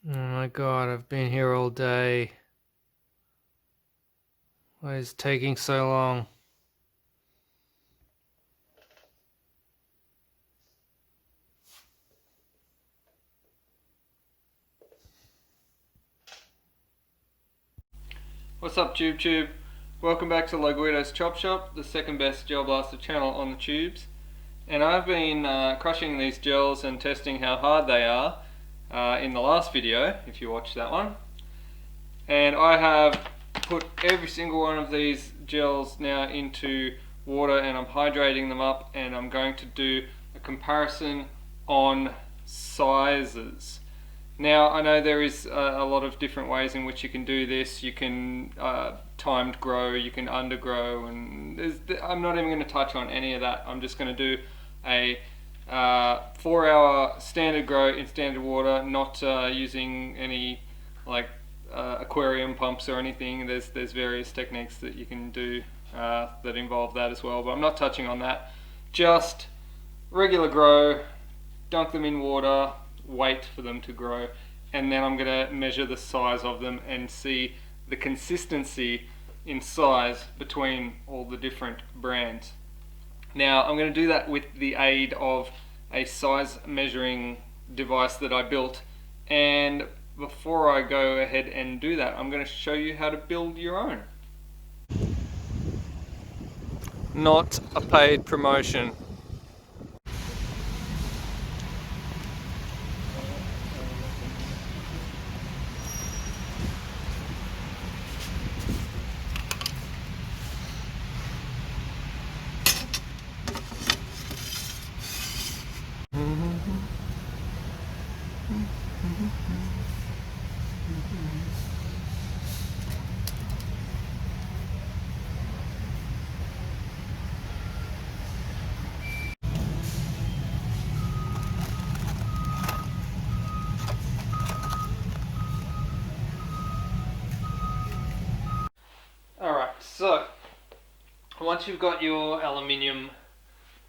Oh my god, I've been here all day. Why is it taking so long? What's up, Tube? Welcome back to Loguido's Chop Shop, the second best gel blaster channel on the tubes. And I've been crushing these gels and testing how hard they are in the last video, if you watched that one. And I have put every single one of these gels now into water and I'm hydrating them up, and I'm going to do a comparison on sizes. Now, I know there is a lot of different ways in which you can do this. You can timed grow, you can undergrow, and I'm not even going to touch on any of that. I'm just going to do a 4-hour standard grow in standard water, not using any like aquarium pumps or anything. There's various techniques that you can do that involve that as well, but I'm not touching on that. Just regular grow, dunk them in water, wait for them to grow, and then I'm going to measure the size of them and see the consistency in size between all the different brands. Now I'm going to do that with the aid of a size measuring device that I built, and before I go ahead and do that, I'm going to show you how to build your own. Not a paid promotion. Alright, so once you've got your aluminium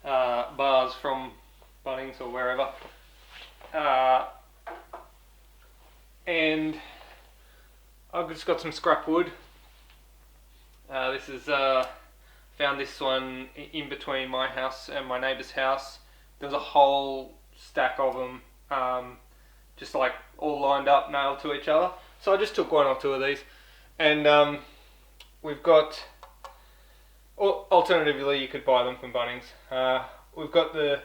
bars from Bunnings or wherever, and I've just got some scrap wood. This is found this one in between my house and my neighbour's house. There's a whole stack of them, just like all lined up, nailed to each other. So I just took one or two of these, and we've got, or alternatively you could buy them from Bunnings. We've got the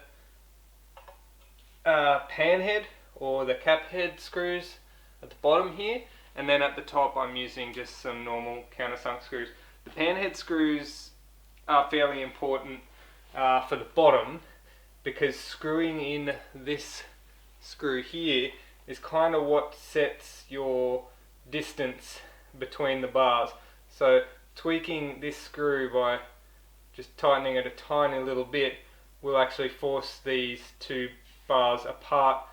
pan head or the cap head screws at the bottom here, and then at the top I'm using just some normal countersunk screws. The pan head screws are fairly important for the bottom, because screwing in this screw here is kind of what sets your distance between the bars. So tweaking this screw by just tightening it a tiny little bit will actually force these two bars apart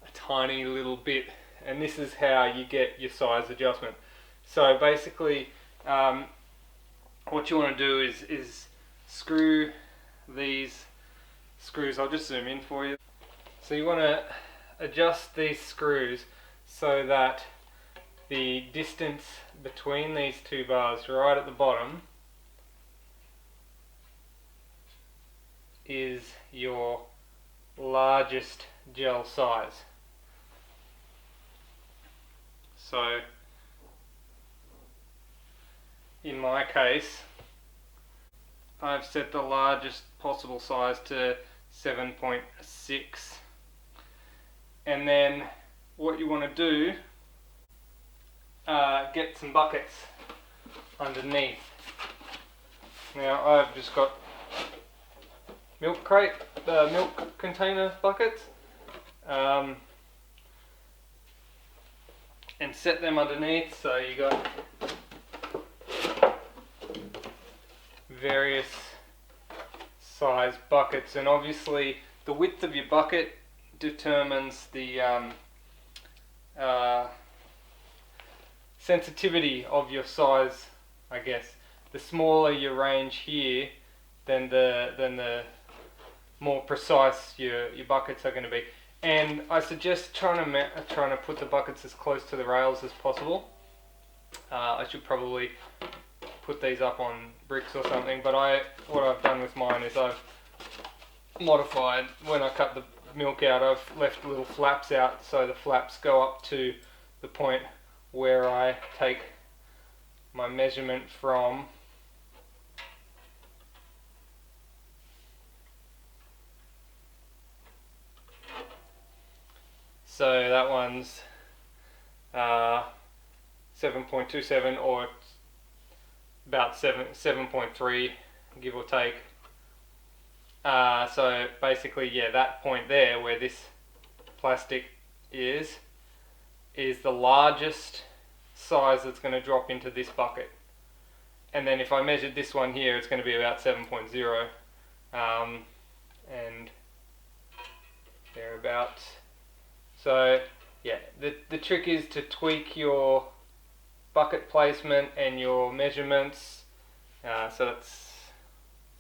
a tiny little bit, and this is how you get your size adjustment. So basically what you want to do is screw these screws. I'll just zoom in for you. So you want to adjust these screws so that the distance between these two bars right at the bottom is your largest gel size. So in my case, I've set the largest possible size to 7.6, and then what you want to do, get some buckets underneath. Now I've just got milk container buckets, and set them underneath. So you got various size buckets, and obviously the width of your bucket determines the sensitivity of your size, I guess. The smaller your range here, then the more precise your buckets are going to be. And I suggest trying to put the buckets as close to the rails as possible. I should probably put these up on bricks or something, but what I've done with mine is I've modified, when I cut the milk out, I've left little flaps out so the flaps go up to the point where I take my measurement from. So that one's 7.27, or about 7.3, give or take. So basically, yeah, that point there where this plastic is the largest size that's going to drop into this bucket. And then if I measured this one here, it's going to be about 7.0, and thereabouts. So yeah, the trick is to tweak your bucket placement and your measurements. So that's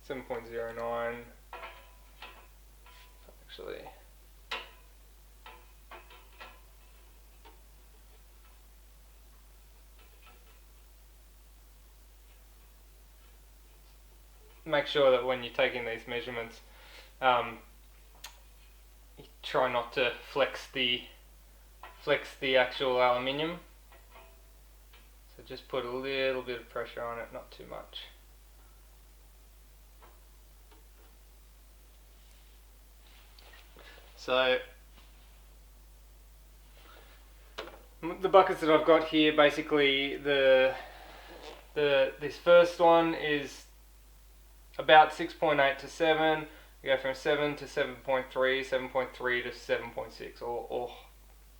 7.09. Actually, make sure that when you're taking these measurements, you try not to flex the actual aluminium. So just put a little bit of pressure on it, not too much. So the buckets that I've got here, basically this first one is about 6.8 to 7. You go from 7 to 7.3, 7.3 to 7.6, or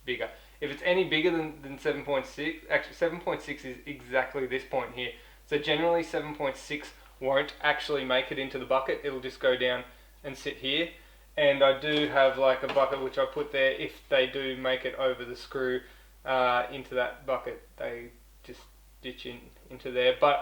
bigger. If it's any bigger than 7.6, actually 7.6 is exactly this point here. So generally 7.6 won't actually make it into the bucket. It'll just go down and sit here. And I do have like a bucket which I put there. If they do make it over the screw into that bucket, they just ditch into there. But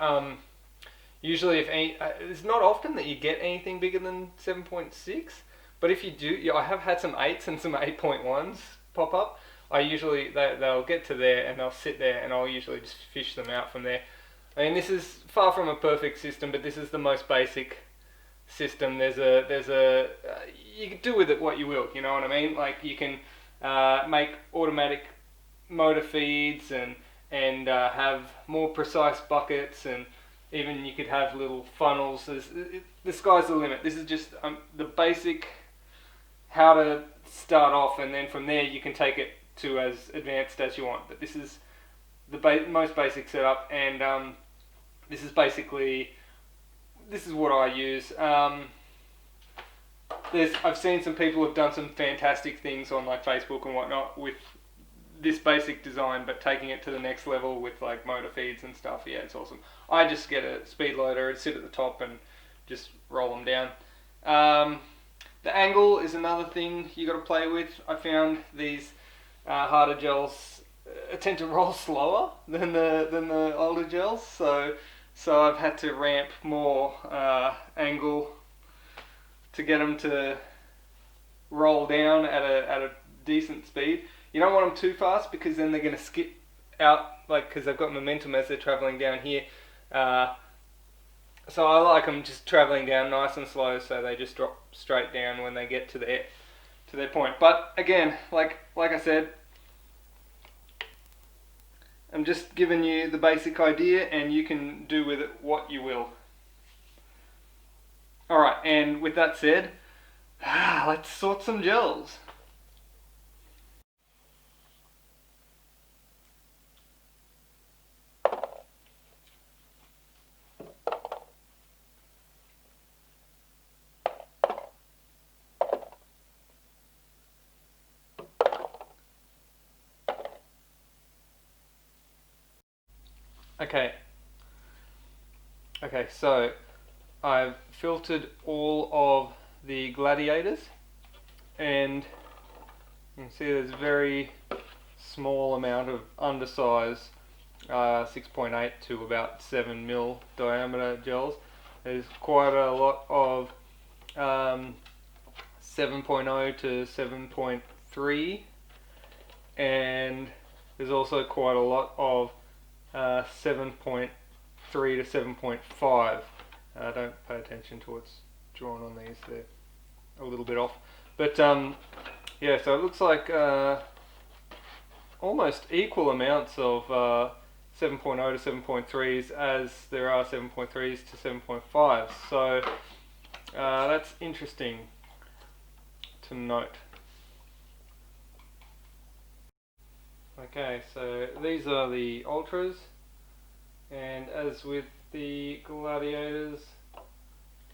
usually, it's not often that you get anything bigger than 7.6. But if you do, I have had some 8s and some 8.1s pop up. I usually, they'll get to there and they'll sit there, and I'll usually just fish them out from there. I mean, this is far from a perfect system, but this is the most basic system. You can do with it what you will, you know what I mean? Like, you can make automatic motor feeds and have more precise buckets, and even you could have little funnels. The sky's the limit. This is just the basic how to start off, and then from there you can take it to as advanced as you want. But this is the most basic setup, and this is what I use. I've seen some people have done some fantastic things on like Facebook and whatnot with this basic design, but taking it to the next level with like motor feeds and stuff. Yeah, it's awesome. I just get a speed loader and sit at the top and just roll them down. The angle is another thing you got to play with. I found these harder gels tend to roll slower than the older gels, so I've had to ramp more angle to get them to roll down at a decent speed. You don't want them too fast, because then they're going to skip out, like, because they've got momentum as they're traveling down here. So I like them just traveling down nice and slow, so they just drop straight down when they get to their point. But again, like I said, I'm just giving you the basic idea, and you can do with it what you will. Alright, and with that said, let's sort some gels. Okay, so I've filtered all of the gladiators, and you can see there's a very small amount of undersize 6.8 to about 7 mil diameter gels. There's quite a lot of 7.0 to 7.3, and there's also quite a lot of 7.3 to 7.5. Don't pay attention to what's drawn on these, they're a little bit off. But yeah, so it looks like almost equal amounts of 7.0 to 7.3s as there are 7.3s to 7.5s. So that's interesting to note. Okay, so these are the ultras, and as with the gladiators,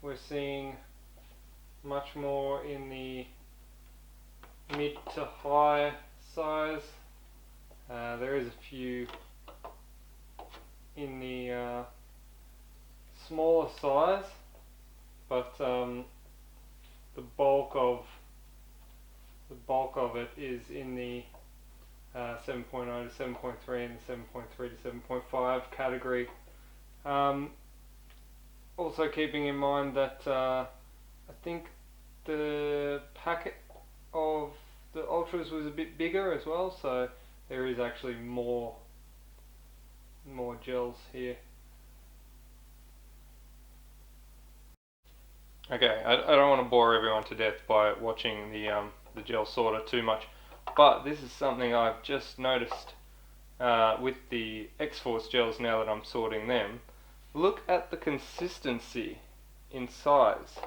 we're seeing much more in the mid to high size. There is a few in the smaller size, but the bulk of it is in the 7.0 to 7.3 and the 7.3 to 7.5 category. Also keeping in mind that I think the packet of the ultras was a bit bigger as well, so there is actually more gels here. Okay, I don't want to bore everyone to death by watching the gel sorter too much, but this is something I've just noticed with the X-Force gels now that I'm sorting them. Look at the consistency in size.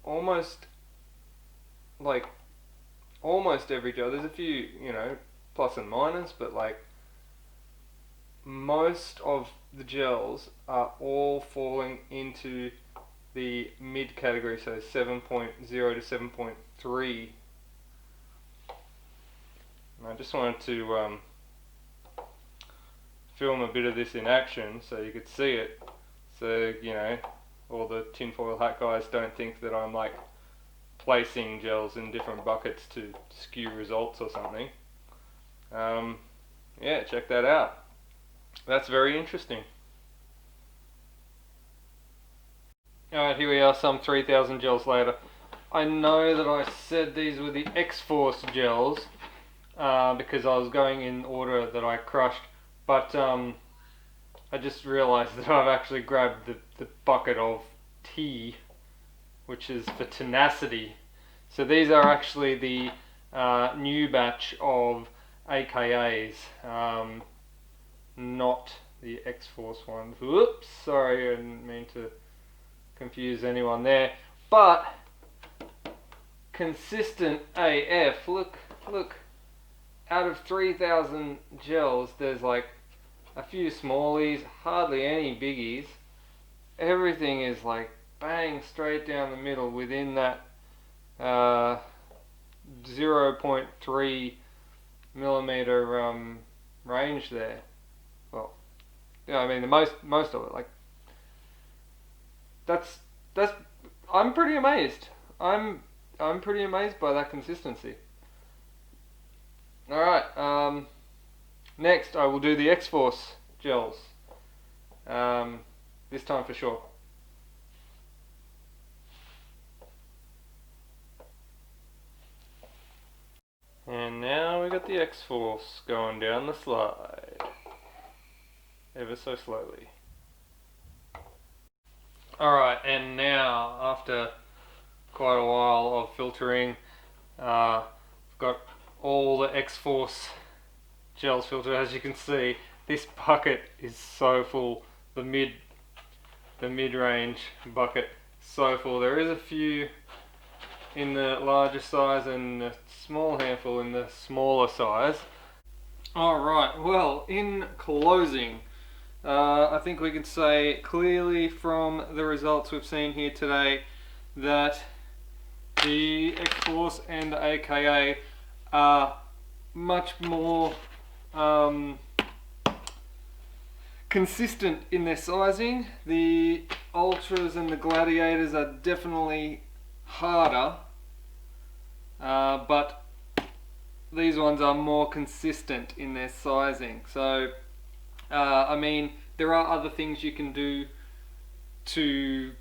Almost every gel, there's a few, plus and minus, but like most of the gels are all falling into the mid category, so 7.0 to 7.3. And I just wanted to film a bit of this in action so you could see it, so all the tinfoil hat guys don't think that I'm like placing gels in different buckets to skew results or something. Yeah, check that out. That's very interesting. Alright, here we are some 3,000 gels later. I know that I said these were the X-Force gels because I was going in order that I crushed, but I just realized that I've actually grabbed the bucket of T, which is for tenacity. So these are actually the new batch of AKAs, not the X-Force ones. Whoops, sorry, I didn't mean to confuse anyone there. But consistent AF. Look. Out of 3,000 gels, there's like a few smallies, hardly any biggies. Everything is like bang straight down the middle within that 0.3 millimeter range there. Well, I mean the most of it, like that's I'm pretty amazed. I'm pretty amazed by that consistency. Alright, next I will do the X-Force gels, this time for sure. And now we got the X-Force going down the slide, ever so slowly. Alright, and now after quite a while of filtering, I've got all the X-Force gels filtered. As you can see, this bucket is so full. The mid-range bucket, so full. There is a few in the larger size and a small handful in the smaller size. Alright, well, in closing, I think we can say clearly from the results we've seen here today that the X-Force and the AKA are much more consistent in their sizing. The Ultras and the Gladiators are definitely harder, but these ones are more consistent in their sizing. So I mean, there are other things you can do to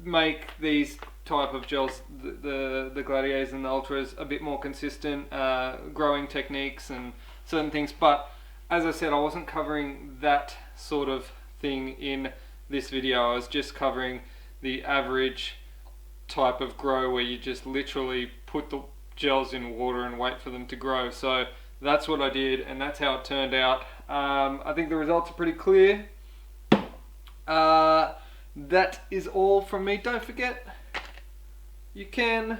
make these type of gels, the Gladiators and the Ultras, a bit more consistent growing techniques and certain things. But as I said, I wasn't covering that sort of thing in this video. I was just covering the average type of grow where you just literally put the gels in water and wait for them to grow. So that's what I did, and that's how it turned out. I think the results are pretty clear. That is all from me. Don't forget, you can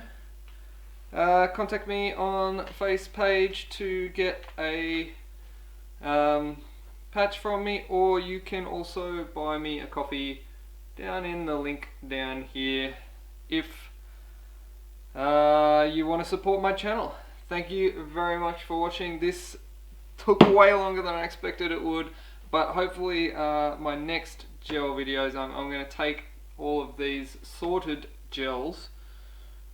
contact me on Face page to get a patch from me, or you can also buy me a coffee down in the link down here if you want to support my channel. Thank you very much for watching. This took way longer than I expected it would, but hopefully my next gel videos, I'm going to take all of these sorted gels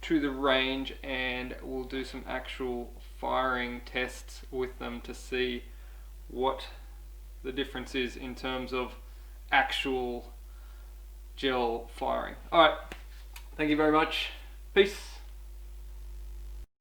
to the range and we'll do some actual firing tests with them to see what the difference is in terms of actual gel firing. Alright, thank you very much. Peace.